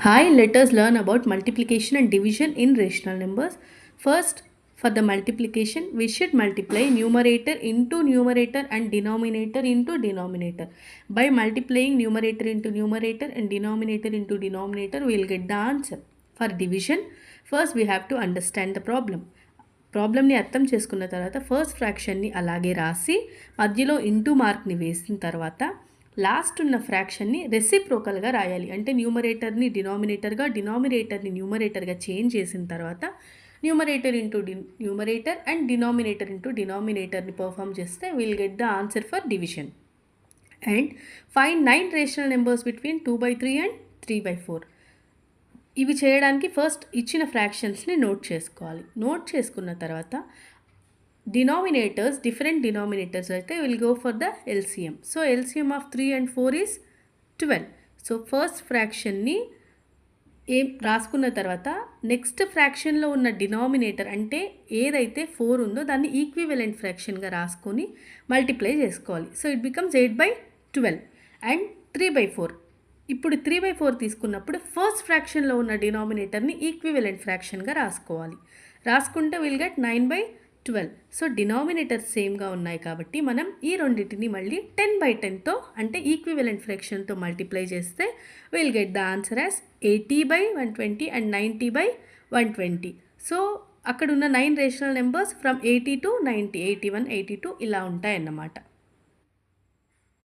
Hi, let us learn about multiplication and division in rational numbers. First, for the multiplication, we should multiply numerator into numerator and denominator into denominator. By multiplying numerator into numerator and denominator into denominator, we will get the answer. For division, first we have to understand the problem. ప్రాబ్లమ్ని అర్థం చేసుకున్న తర్వాత first ఫ్రాక్షన్ని అలాగే రాసి మధ్యలో into మార్క్ని వేసిన తర్వాత last ఉన్న ఫ్రాక్షన్ని రెసిప్రోకల్గా రాయాలి. అంటే న్యూమరేటర్ని డినామినేటర్గా, డినామినేటర్ని న్యూమరేటర్గా చేంజ్ చేసిన తర్వాత numerator into numerator and denominator into డినామినేటర్ని పర్ఫామ్ చేస్తే will get the answer for division. And find 9 rational numbers between 2/3 and 3/4. ఇవి చేయడానికి ఫస్ట్ ఇచ్చిన ఫ్రాక్షన్స్ని నోట్ చేసుకోవాలి. నోట్ చేసుకున్న తర్వాత డినామినేటర్స్, డిఫరెంట్ డినామినేటర్స్ అయితే will go for the LCM. So LCM of 3 and 4 is 12. So first ఫ్రాక్షన్ని రాసుకున్న తర్వాత నెక్స్ట్ ఫ్రాక్షన్లో ఉన్న డినామినేటర్ అంటే ఏదైతే 4 ఉందో దాన్ని ఈక్వివలెంట్ ఫ్రాక్షన్గా రాసుకొని మల్టిప్లై చేసుకోవాలి. So it becomes 8/12 and 3/4. ఇప్పుడు 3/4 తీసుకున్నప్పుడు ఫస్ట్ ఫ్రాక్షన్లో ఉన్న డినామినేటర్ని ఈక్వివలెంట్ ఫ్రాక్షన్గా రాసుకోవాలి. రాసుకుంటే విల్ గెట్ 9/12. సో డినామినేటర్స్ సేమ్గా ఉన్నాయి కాబట్టి మనం ఈ రెండింటిని మళ్ళీ 10/10తో అంటే ఈక్వివలెంట్ ఫ్రాక్షన్తో మల్టిప్లై చేస్తే will get the answer as 80/120 and 90/120. So అక్కడ ఉన్న 9 రేషనల్ నెంబర్స్ ఫ్రమ్ 80 to 90, 81, 82 ఇలా ఉంటాయన్నమాట.